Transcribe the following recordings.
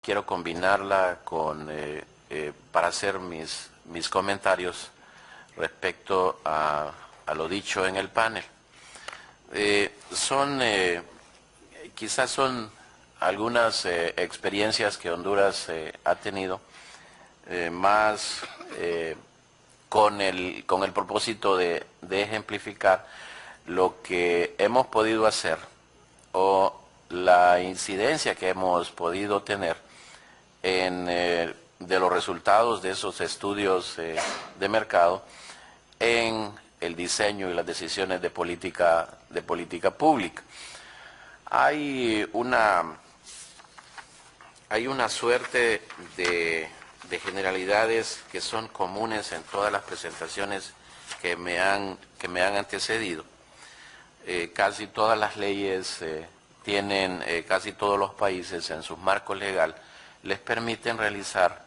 quiero combinarla para hacer mis comentarios respecto a lo dicho en el panel. Quizás son algunas experiencias que Honduras ha tenido, más con el propósito de ejemplificar lo que hemos podido hacer o la incidencia que hemos podido tener de los resultados de esos estudios de mercado en el diseño y las decisiones de política pública. Hay una suerte de generalidades que son comunes en todas las presentaciones que me han antecedido. Casi todas las leyes tienen, casi todos los países en sus marcos legal les permiten realizar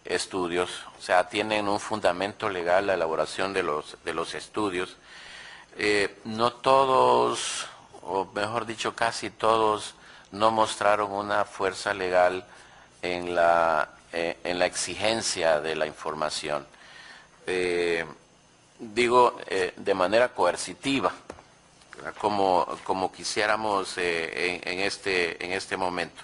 estudios, o sea, tienen un fundamento legal la elaboración de los estudios. No todos, o mejor dicho, casi todos, no mostraron una fuerza legal en la exigencia de la información. Digo, de manera coercitiva, como quisiéramos en este momento.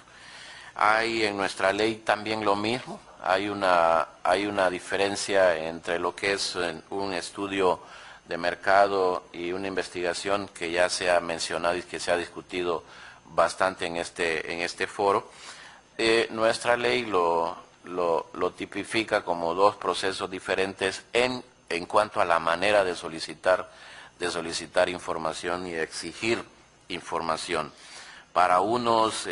Hay en nuestra ley también lo mismo, hay una diferencia entre lo que es un estudio de mercado y una investigación que ya se ha mencionado y que se ha discutido bastante en este foro. Nuestra ley lo tipifica como dos procesos diferentes en cuanto a la manera de solicitar información y exigir información. Para unos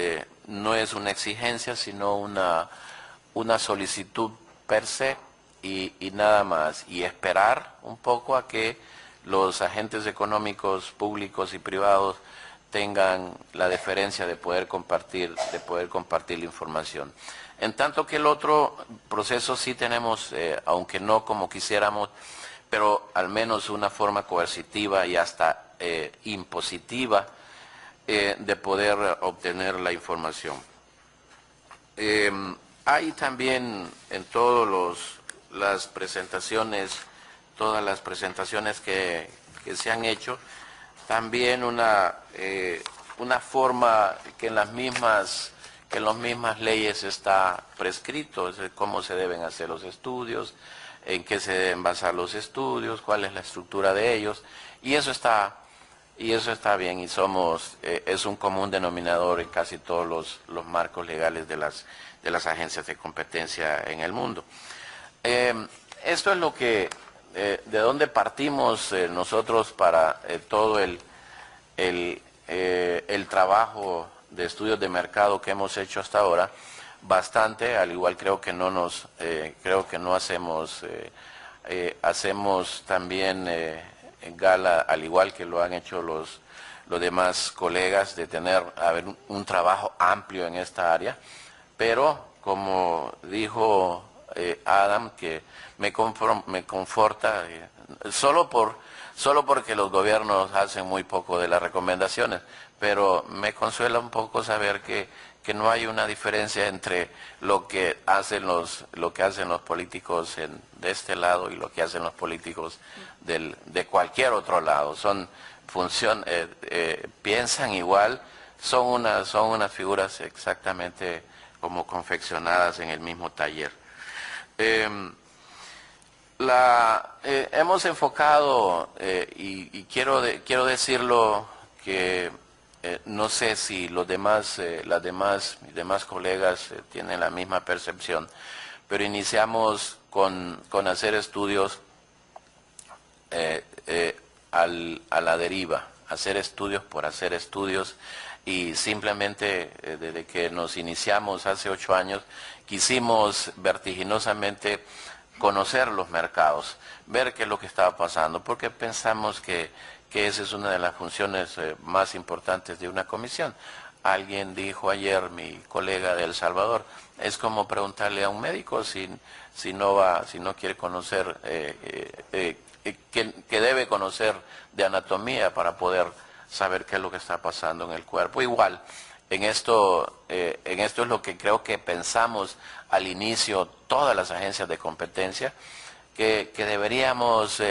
no es una exigencia, sino una solicitud per se y nada más, y esperar un poco a que los agentes económicos públicos y privados tengan la deferencia de poder compartir la información. En tanto que el otro proceso sí tenemos, aunque no como quisiéramos, pero al menos una forma coercitiva y hasta impositiva de poder obtener la información. Hay también en todas las presentaciones que se han hecho, también una forma que en las mismas leyes está prescrito, es cómo se deben hacer los estudios, en qué se deben basar los estudios, cuál es la estructura de ellos, y eso está bien, y es un común denominador en casi todos los marcos legales de las agencias de competencia en el mundo. Esto es lo que, de dónde partimos nosotros para todo el trabajo de estudios de mercado que hemos hecho hasta ahora. Bastante, al igual creo que no hacemos también gala, al igual que lo han hecho los demás colegas, de haber un trabajo amplio en esta área, pero como dijo Adam, que me conforta, solo porque los gobiernos hacen muy poco de las recomendaciones, pero me consuela un poco saber que no hay una diferencia entre lo que hacen los políticos de este lado y lo que hacen los políticos de cualquier otro lado. Piensan igual, son unas figuras exactamente como confeccionadas en el mismo taller. Hemos enfocado, y quiero decirlo, que no sé si mis demás colegas tienen la misma percepción, pero iniciamos con hacer estudios a la deriva, hacer estudios por hacer estudios, y simplemente desde que nos iniciamos hace 8 años, quisimos vertiginosamente conocer los mercados, ver qué es lo que estaba pasando, porque pensamos que esa es una de las funciones más importantes de una comisión. Alguien dijo ayer, mi colega de El Salvador, es como preguntarle a un médico si no quiere conocer, que debe conocer de anatomía para poder saber qué es lo que está pasando en el cuerpo. Igual, en esto es lo que creo que pensamos al inicio todas las agencias de competencia, que deberíamos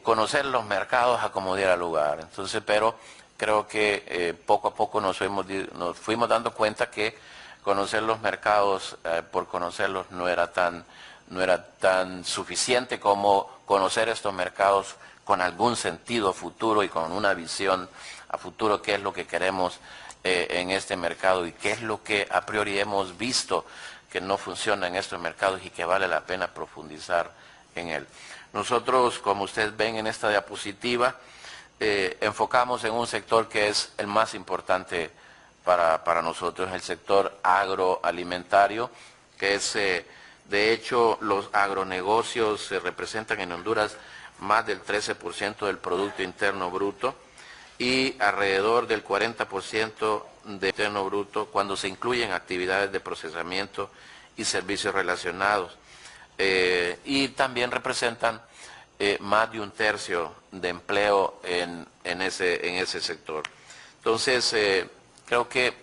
conocer los mercados a como diera lugar. Entonces, pero creo que poco a poco nos fuimos dando cuenta que conocer los mercados por conocerlos no era tan suficiente como conocer estos mercados con algún sentido futuro y con una visión a futuro, qué es lo que queremos en este mercado y qué es lo que a priori hemos visto que no funciona en estos mercados y que vale la pena profundizar en él. Nosotros, como ustedes ven en esta diapositiva, enfocamos en un sector que es el más importante para nosotros, el sector agroalimentario, que es, de hecho, los agronegocios representan en Honduras más del 13% del Producto Interno Bruto y alrededor del 40% del Interno Bruto cuando se incluyen actividades de procesamiento y servicios relacionados. Y también representan más de un tercio de empleo en ese sector. Entonces, creo que,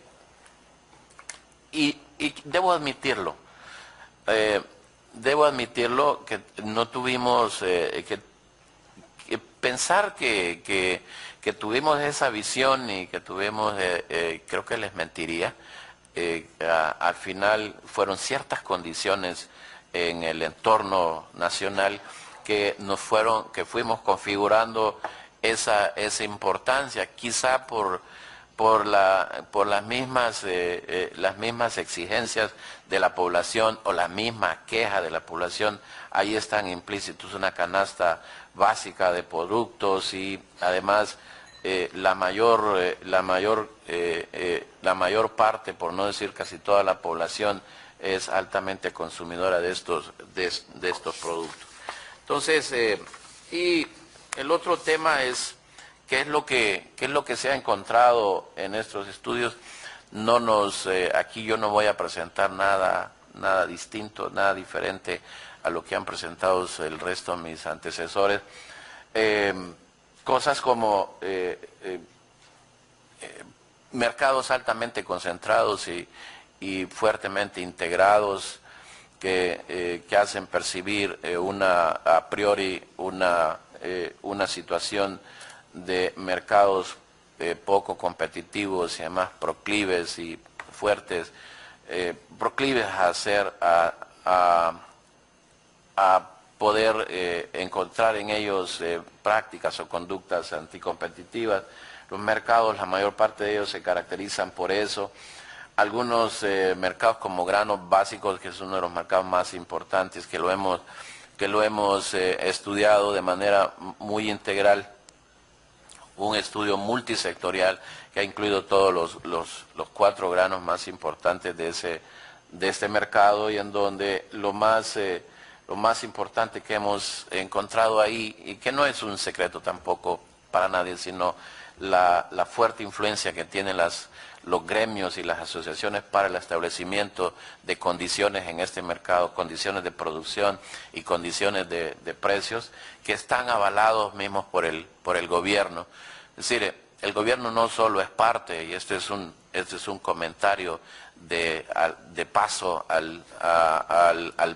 y debo admitirlo, que no tuvimos que pensar que tuvimos esa visión y que tuvimos, creo que les mentiría. Al final fueron ciertas condiciones en el entorno nacional que fuimos configurando esa importancia, quizá por las mismas exigencias de la población o la misma queja de la población. Ahí están implícitos una canasta básica de productos y además la mayor parte, por no decir casi toda la población, es altamente consumidora de estos productos. Entonces, y el otro tema es qué es lo que se ha encontrado en estos estudios. Aquí yo no voy a presentar nada distinto, nada diferente a lo que han presentado el resto de mis antecesores. Cosas como mercados altamente concentrados y fuertemente integrados que hacen percibir a priori una situación de mercados poco competitivos y además proclives y fuertes, proclives a poder encontrar en ellos prácticas o conductas anticompetitivas. Los mercados, la mayor parte de ellos se caracterizan por eso. Algunos mercados como granos básicos, que es uno de los mercados más importantes, que lo hemos estudiado de manera muy integral, un estudio multisectorial que ha incluido todos los 4 granos más importantes de este mercado, y en donde lo más importante que hemos encontrado ahí, y que no es un secreto tampoco para nadie, sino la fuerte influencia que tienen los gremios y las asociaciones para el establecimiento de condiciones en este mercado, condiciones de producción y condiciones de precios, que están avalados mismos por el gobierno. Es decir, el gobierno no solo es parte, y este es un comentario de paso al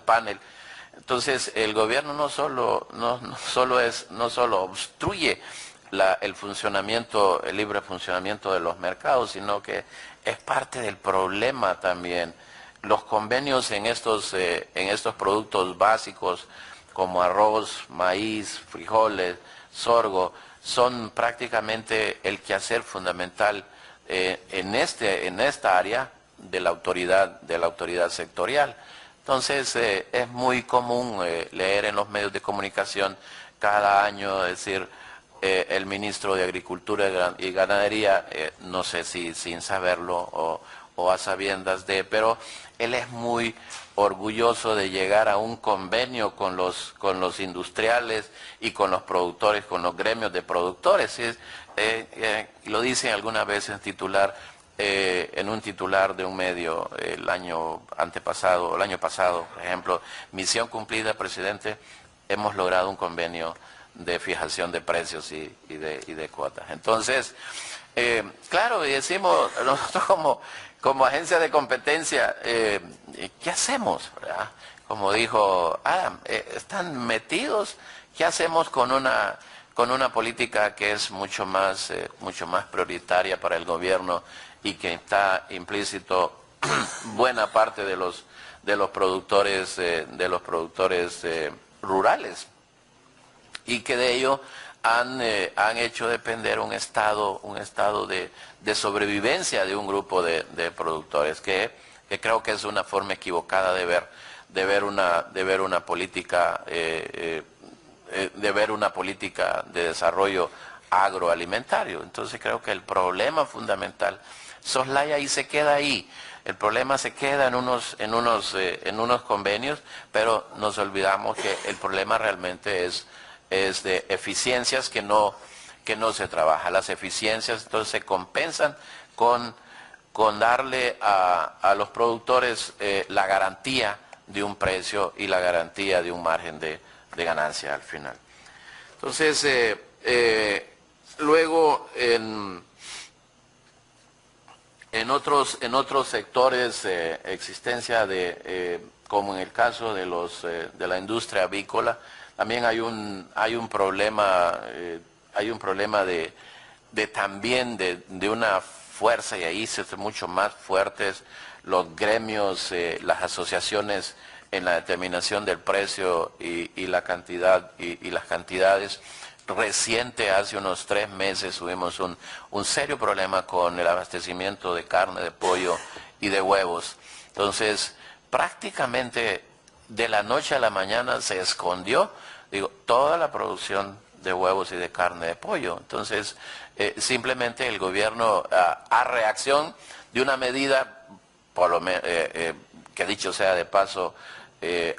panel. Entonces, el gobierno no solo obstruye el libre funcionamiento de los mercados, sino que es parte del problema también. Los convenios en estos productos básicos como arroz, maíz, frijoles, sorgo, son prácticamente el quehacer fundamental en esta área de la autoridad sectorial. Entonces, es muy común leer en los medios de comunicación cada año decir el ministro de Agricultura y Ganadería, no sé si sin saberlo o a sabiendas pero él es muy orgulloso de llegar a un convenio con los industriales y con los productores, con los gremios de productores. Lo dice alguna vez en un titular de un medio el año pasado, por ejemplo: misión cumplida, presidente, hemos logrado un convenio de fijación de precios y de cuotas. Entonces, Claro, y decimos, nosotros como agencia de competencia, ¿qué hacemos? ¿Verdad? Como dijo Adam, están metidos, ¿qué hacemos con una política que es mucho más prioritaria para el gobierno y que está implícito buena parte de los productores rurales, y que de ello han hecho depender un estado de sobrevivencia de un grupo de productores, que creo que es una forma equivocada de ver una política de desarrollo agroalimentario. Entonces creo que el problema fundamental soslaya y se queda ahí. El problema se queda en unos convenios, pero nos olvidamos que el problema realmente es de eficiencias que no se trabaja. Las eficiencias entonces se compensan con darle a los productores la garantía de un precio y la garantía de un margen de ganancia al final. Entonces, luego en otros sectores, existencia como en el caso de la industria avícola, también hay un problema también de una fuerza, y ahí se hacen mucho más fuertes los gremios, las asociaciones en la determinación del precio y la cantidad y las cantidades. Reciente, hace unos 3 meses, tuvimos un serio problema con el abastecimiento de carne, de pollo y de huevos. Entonces, prácticamente de la noche a la mañana se escondió, toda la producción de huevos y de carne de pollo. Entonces, simplemente el gobierno, a reacción de una medida, que dicho sea de paso,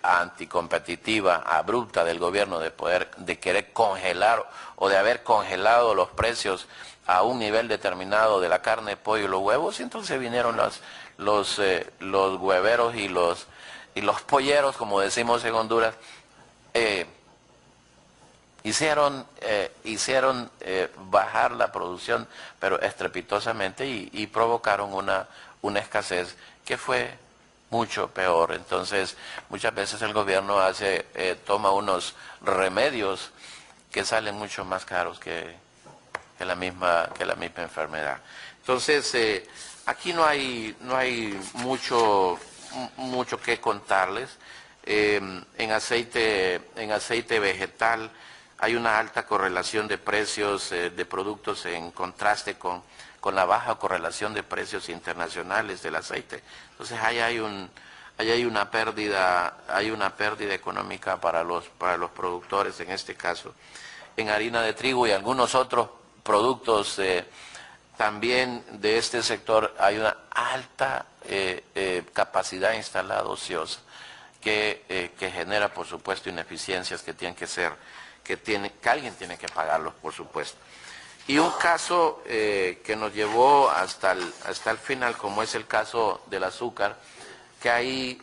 anticompetitiva, abrupta del gobierno, de querer congelar o de haber congelado los precios a un nivel determinado de la carne de pollo y los huevos, y entonces vinieron los hueveros y los polleros, como decimos en Honduras, hicieron bajar la producción, pero estrepitosamente, y provocaron una escasez que fue mucho peor. Entonces, muchas veces el gobierno toma unos remedios que salen mucho más caros que la misma enfermedad. Entonces, aquí no hay mucho que contarles. En aceite vegetal hay una alta correlación de precios de productos, en contraste con la baja correlación de precios internacionales del aceite. Entonces ahí hay una pérdida económica para los productores, en este caso. En harina de trigo y algunos otros productos también de este sector hay una alta capacidad instalada ociosa que genera, por supuesto, ineficiencias que alguien tiene que pagarlos, por supuesto. Y un caso que nos llevó hasta el final, como es el caso del azúcar, que ahí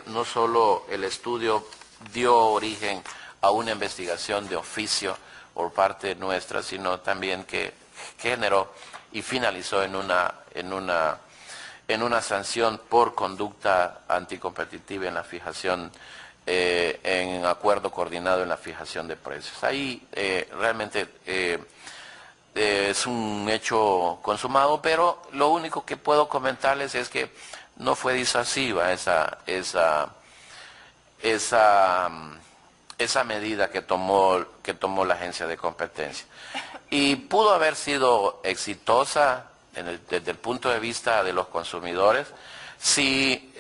no solo el estudio dio origen a una investigación de oficio por parte nuestra, sino también que generó y finalizó en una sanción por conducta anticompetitiva en la fijación, en acuerdo coordinado en la fijación de precios. Ahí realmente es un hecho consumado, pero lo único que puedo comentarles es que no fue disuasiva esa medida que tomó la agencia de competencia. Y pudo haber sido exitosa desde el punto de vista de los consumidores si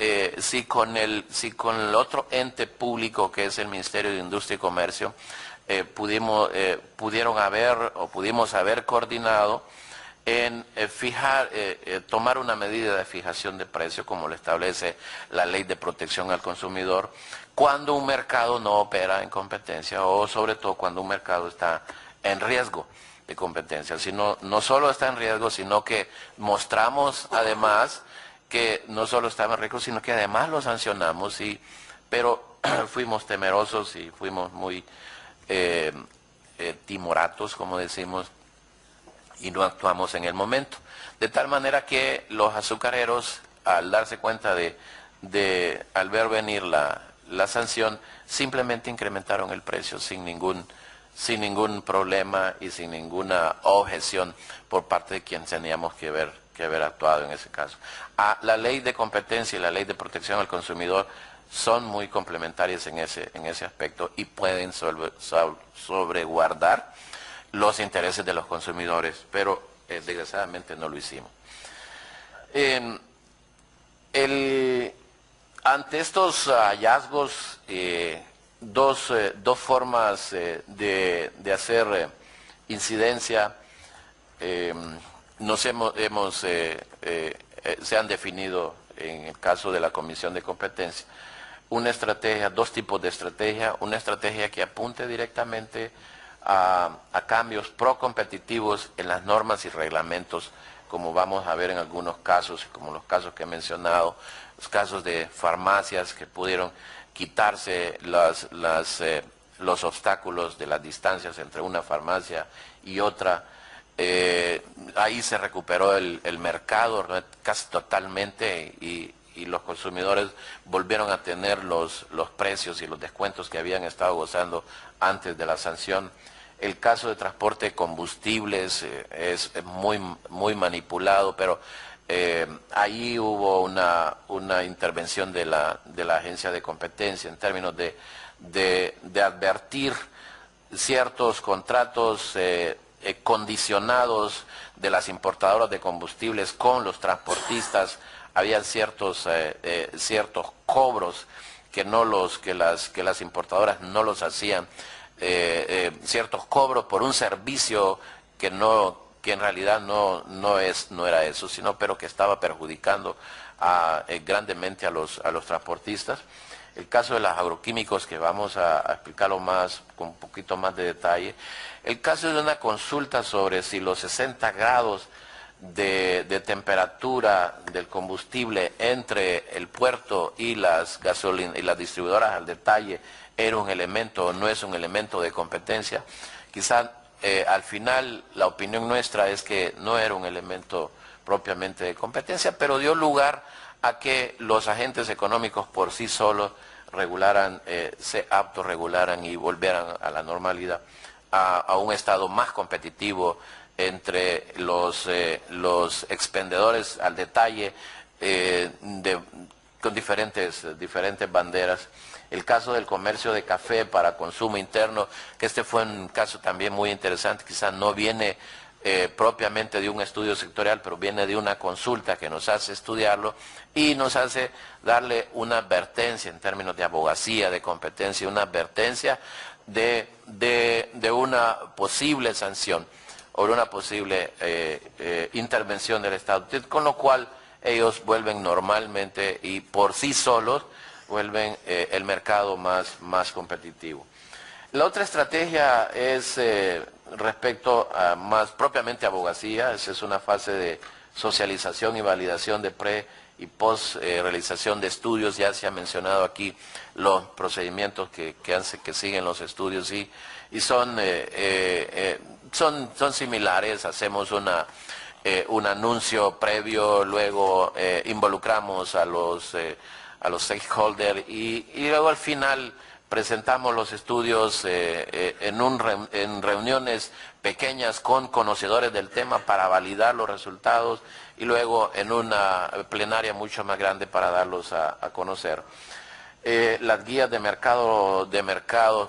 con el otro ente público, que es el Ministerio de Industria y Comercio, pudimos haber coordinado en tomar una medida de fijación de precios, como lo establece la Ley de Protección al Consumidor, cuando un mercado no opera en competencia, o sobre todo cuando un mercado está en riesgo de competencia. No solo está en riesgo, sino que mostramos además que no solo estaba en riesgo, sino que además lo sancionamos, pero fuimos temerosos y fuimos muy timoratos, como decimos, y no actuamos en el momento. De tal manera que los azucareros, al darse cuenta al ver venir la sanción, simplemente incrementaron el precio sin ningún problema y sin ninguna objeción por parte de quien teníamos que haber actuado en ese caso. La ley de competencia y la ley de protección al consumidor son muy complementarias en ese aspecto y pueden sobreguardar los intereses de los consumidores, pero desgraciadamente no lo hicimos. Ante estos hallazgos, dos formas de hacer incidencia se han definido en el caso de la Comisión de Competencia. Una estrategia, dos tipos de estrategia, una estrategia que apunte directamente a cambios procompetitivos en las normas y reglamentos, como vamos a ver en algunos casos, como los casos que he mencionado, los casos de farmacias que pudieron quitarse los obstáculos de las distancias entre una farmacia y otra. Ahí se recuperó el mercado casi totalmente y los consumidores volvieron a tener los precios y los descuentos que habían estado gozando antes de la sanción. El caso de transporte de combustibles es muy manipulado, pero ahí hubo una intervención de la Agencia de Competencia en términos de advertir ciertos contratos condicionados de las importadoras de combustibles con los transportistas. Había ciertos cobros que las importadoras no los hacían, ciertos cobros por un servicio que en realidad no era eso, pero que estaba perjudicando grandemente a los transportistas. El caso de los agroquímicos, que vamos a explicarlo con un poquito más de detalle. El caso de una consulta sobre si los 60 grados de temperatura del combustible entre el puerto y las distribuidoras al detalle era un elemento o no es un elemento de competencia. Quizá al final la opinión nuestra es que no era un elemento propiamente de competencia, pero dio lugar a que los agentes económicos por sí solos se autorregularan y volvieran a la normalidad, a un estado más competitivo entre los expendedores al detalle con diferentes banderas. El caso del comercio de café para consumo interno, que este fue un caso también muy interesante, quizás no viene propiamente de un estudio sectorial, pero viene de una consulta que nos hace estudiarlo y nos hace darle una advertencia en términos de abogacía, de competencia, una advertencia de una posible sanción o de una posible intervención del Estado, con lo cual ellos vuelven normalmente y por sí solos vuelven el mercado más competitivo. La otra estrategia es respecto a más propiamente abogacía. Esa es una fase de socialización y validación de pre y post realización de estudios. Ya se ha mencionado aquí los procedimientos que siguen los estudios y son similares. Hacemos un anuncio previo, luego involucramos a los stakeholders y luego al final presentamos los estudios en reuniones pequeñas con conocedores del tema para validar los resultados y luego en una plenaria mucho más grande para darlos a conocer. Las guías de mercados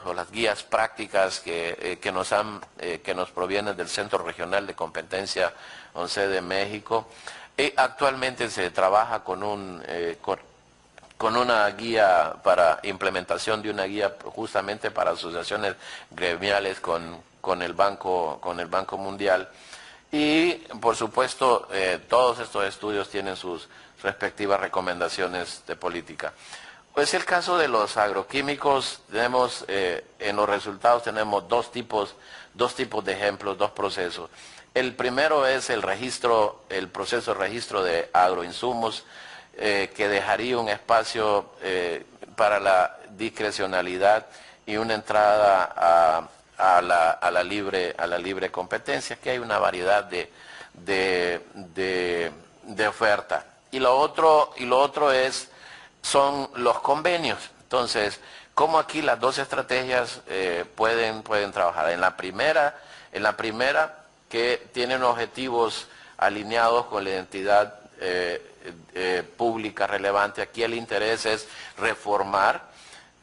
o las guías prácticas que nos provienen del Centro Regional de Competencia 11 de México. Actualmente se trabaja con una guía para implementación de una guía justamente para asociaciones gremiales con el Banco Mundial y por supuesto todos estos estudios tienen sus respectivas recomendaciones de política. Pues el caso de los agroquímicos, tenemos en los resultados tenemos dos tipos de ejemplos, dos procesos. El primero es el proceso de registro de agroinsumos, que dejaría un espacio para la discrecionalidad y una entrada a la libre competencia, que hay una variedad de oferta. Y lo otro son los convenios. Entonces, ¿cómo aquí las dos estrategias pueden trabajar? En la primera, que tienen objetivos alineados con la identidad pública relevante. Aquí el interés es reformar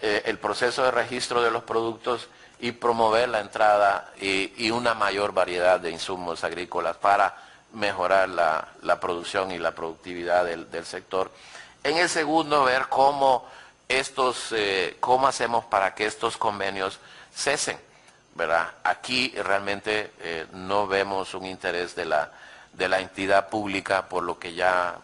el proceso de registro de los productos y promover la entrada y una mayor variedad de insumos agrícolas para mejorar la producción y la productividad del sector. En el segundo, ver cómo hacemos para que estos convenios cesen, ¿verdad? Aquí realmente no vemos un interés de la entidad pública por lo que ya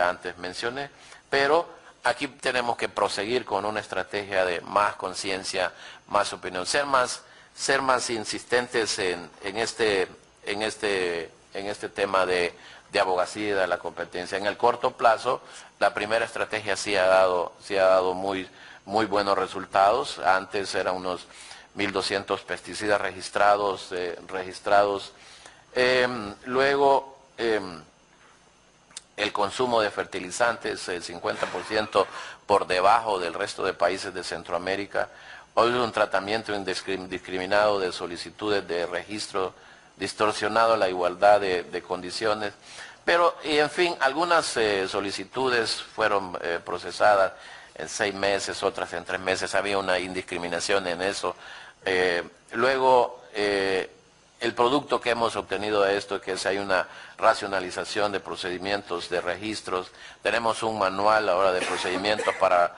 antes mencioné, pero aquí tenemos que proseguir con una estrategia de más conciencia, más opinión, ser más insistentes en este tema de abogacía de la competencia. En el corto plazo, la primera estrategia sí ha dado muy buenos resultados. Antes eran unos 1.200 pesticidas registrados. Luego, el consumo de fertilizantes, el 50% por debajo del resto de países de Centroamérica. Hoy un tratamiento indiscriminado de solicitudes de registro, distorsionado la igualdad de condiciones. Pero, y en fin, algunas solicitudes fueron procesadas en 6 meses, otras en 3 meses. Había una indiscriminación en eso. Luego, el producto que hemos obtenido de esto es que hay una racionalización de procedimientos de registros. Tenemos un manual ahora de procedimientos para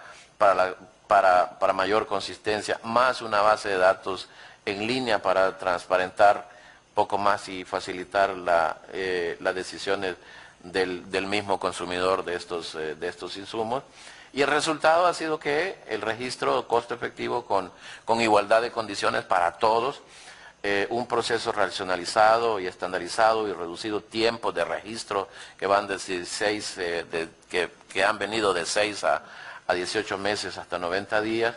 mayor consistencia, más una base de datos en línea para transparentar poco más y facilitar las decisiones del mismo consumidor de estos insumos. Y el resultado ha sido que el registro costo efectivo con igualdad de condiciones para todos, un proceso racionalizado y estandarizado y reducido tiempo de registro que van de 16, que han venido de 6 a 18 meses hasta 90 días.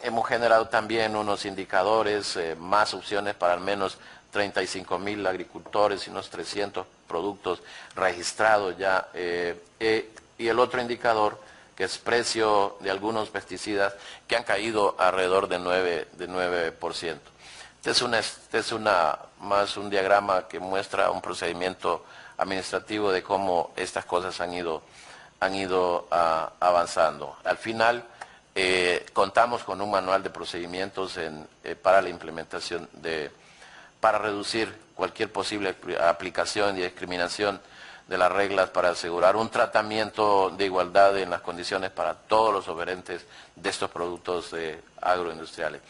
Hemos generado también unos indicadores, más opciones para al menos 35.000 agricultores y unos 300 productos registrados ya. Y el otro indicador, que es precio de algunos pesticidas que han caído alrededor de 9%. Este es más un diagrama que muestra un procedimiento administrativo de cómo estas cosas han ido avanzando. Al final, contamos con un manual de procedimientos para la implementación para reducir cualquier posible aplicación y discriminación de las reglas, para asegurar un tratamiento de igualdad en las condiciones para todos los oferentes de estos productos agroindustriales.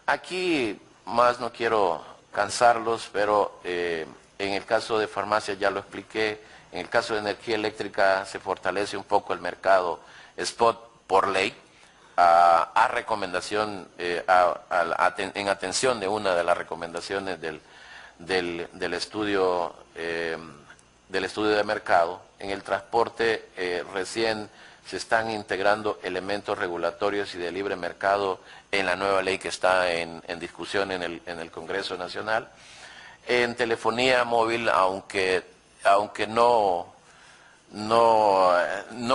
Aquí más no quiero cansarlos, pero en el caso de farmacia ya lo expliqué. En el caso de energía eléctrica se fortalece un poco el mercado spot por ley, a recomendación, en atención de una de las recomendaciones del estudio de mercado. En el transporte recién se están integrando elementos regulatorios y de libre mercado en la nueva ley que está en discusión en el Congreso Nacional. En telefonía móvil, aunque no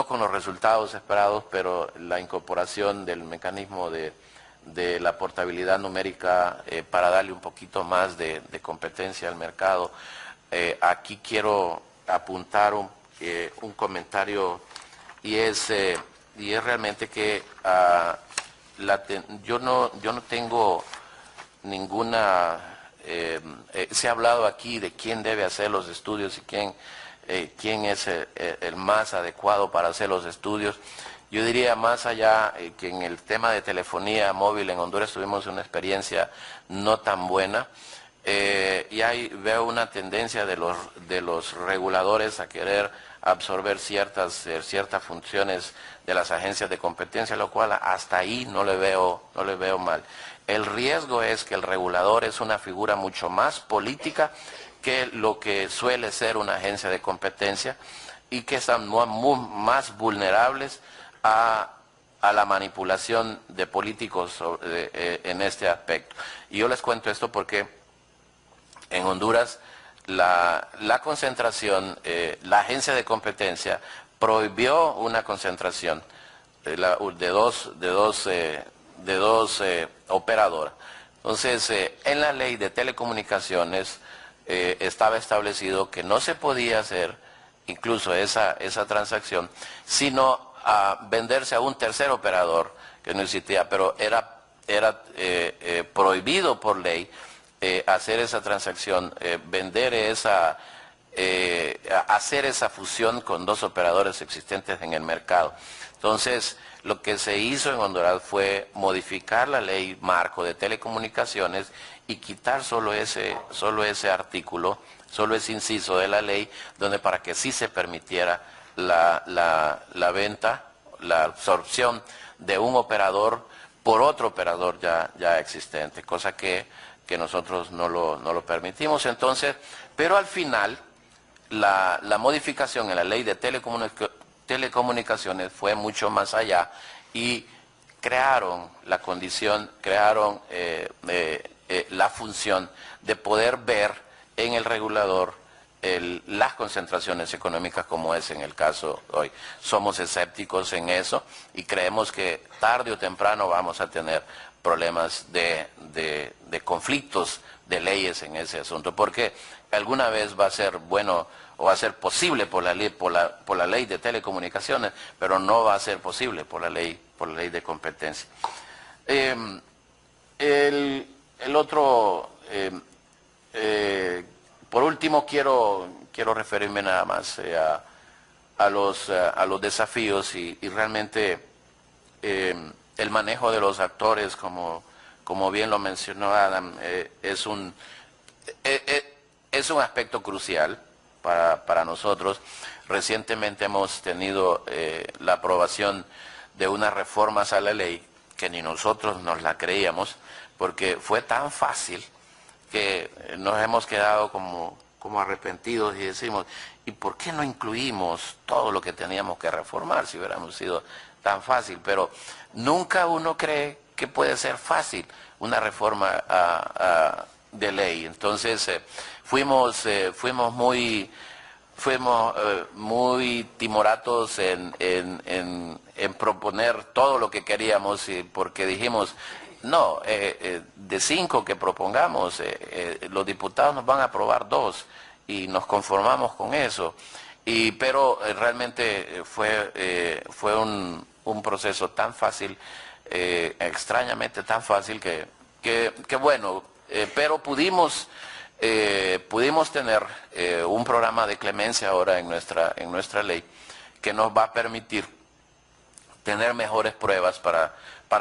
con los resultados esperados, pero la incorporación del mecanismo de la portabilidad numérica para darle un poquito más de competencia al mercado. Aquí quiero apuntar un comentario, y es realmente que yo no tengo ninguna... se ha hablado aquí de quién debe hacer los estudios y quién es el más adecuado para hacer los estudios. Yo diría más allá que en el tema de telefonía móvil en Honduras tuvimos una experiencia no tan buena. Y ahí veo una tendencia de los reguladores a querer absorber ciertas funciones de las agencias de competencia, lo cual hasta ahí no le veo mal. El riesgo es que el regulador es una figura mucho más política que lo que suele ser una agencia de competencia, y que están más vulnerables a a la manipulación de políticos en este aspecto. Y yo les cuento esto porque en Honduras la concentración, la agencia de competencia prohibió una concentración de dos operadoras. Entonces, en la ley de telecomunicaciones estaba establecido que no se podía hacer incluso esa transacción, sino a venderse a un tercer operador que no existía, pero era prohibido por ley hacer esa transacción, hacer esa fusión con dos operadores existentes en el mercado. Entonces, lo que se hizo en Honduras fue modificar la ley marco de telecomunicaciones y quitar solo ese artículo, solo ese inciso de la ley, donde para que sí se permitiera la venta, la absorción de un operador por otro operador ya existente, cosa que nosotros no lo permitimos. Entonces, pero al final, la modificación en la ley de telecomunicaciones fue mucho más allá y crearon la condición, crearon la función de poder ver en el regulador las concentraciones económicas como es en el caso hoy. Somos escépticos en eso y creemos que tarde o temprano vamos a tener problemas de conflictos de leyes en ese asunto, porque alguna vez va a ser bueno o va a ser posible por la ley de telecomunicaciones, pero no va a ser posible por la ley de competencia. Por último, quiero referirme nada más a los desafíos y realmente el manejo de los actores, como bien lo mencionó Adam, es un aspecto crucial para nosotros. Recientemente hemos tenido la aprobación de unas reformas a la ley que ni nosotros nos la creíamos, porque fue tan fácil que nos hemos quedado como arrepentidos y decimos, ¿y por qué no incluimos todo lo que teníamos que reformar si hubiéramos sido tan fácil? Pero nunca uno cree que puede ser fácil una reforma de ley. Entonces fuimos muy timoratos en proponer todo lo que queríamos, porque dijimos, no, de 5 que propongamos, los diputados nos van a aprobar 2 y nos conformamos con eso. Pero realmente fue un proceso tan fácil, extrañamente tan fácil que bueno, pero pudimos tener un programa de clemencia ahora en nuestra ley que nos va a permitir tener mejores pruebas para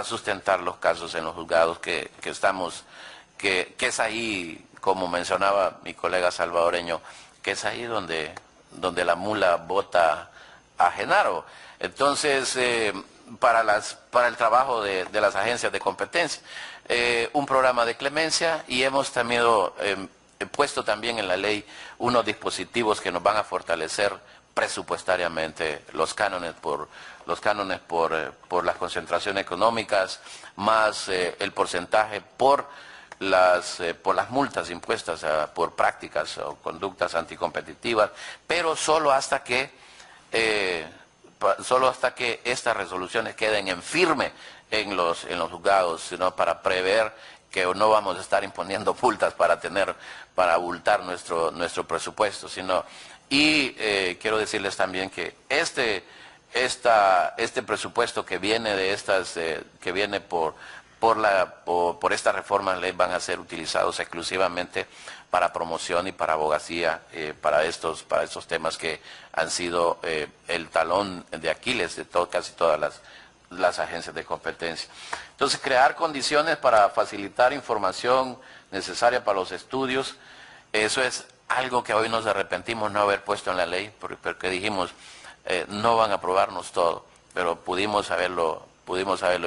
sustentar los casos en los juzgados que es ahí, como mencionaba mi colega salvadoreño, que es ahí donde la mula bota a Genaro. Entonces, para el trabajo de las agencias de competencia, un programa de clemencia, y hemos también puesto también en la ley unos dispositivos que nos van a fortalecer presupuestariamente los cánones por las concentraciones económicas, más el porcentaje por las multas impuestas por prácticas o conductas anticompetitivas, pero solo hasta que estas resoluciones queden en firme en los juzgados, sino para prever que no vamos a estar imponiendo multas para abultar nuestro presupuesto, y quiero decirles también que este presupuesto que viene por esta reforma de ley van a ser utilizados exclusivamente para promoción y para abogacía, para estos temas que han sido el talón de Aquiles de casi todas las agencias de competencia. Entonces, crear condiciones para facilitar información necesaria para los estudios, eso es algo que hoy nos arrepentimos no haber puesto en la ley, porque dijimos, no van a aprobarnos todo, pero pudimos haberlo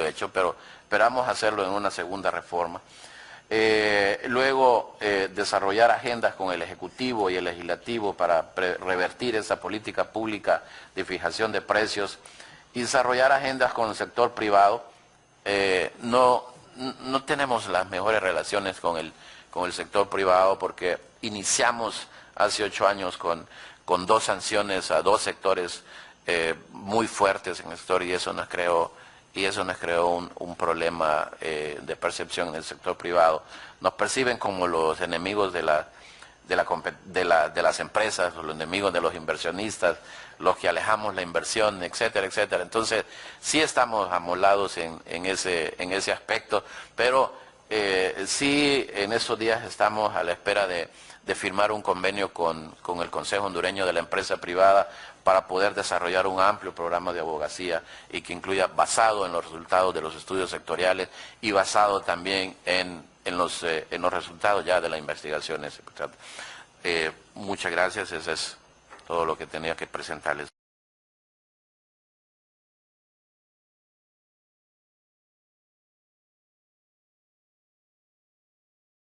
hecho, pero esperamos hacerlo en una segunda reforma. Luego, desarrollar agendas con el Ejecutivo y el Legislativo para revertir esa política pública de fijación de precios y desarrollar agendas con el sector privado. No tenemos las mejores relaciones con el sector privado porque iniciamos hace 8 años con 2 sanciones a 2 sectores muy fuertes en el sector y eso nos creó un problema de percepción en el sector privado. Nos perciben como los enemigos de las empresas, los enemigos de los inversionistas, los que alejamos la inversión, etcétera, etcétera. Entonces, sí estamos amolados en ese aspecto, pero sí en esos días estamos a la espera de firmar un convenio con el Consejo Hondureño de la Empresa Privada para poder desarrollar un amplio programa de abogacía y que incluya, basado en los resultados de los estudios sectoriales y basado también en los resultados ya de las investigaciones. Muchas gracias, eso es todo lo que tenía que presentarles.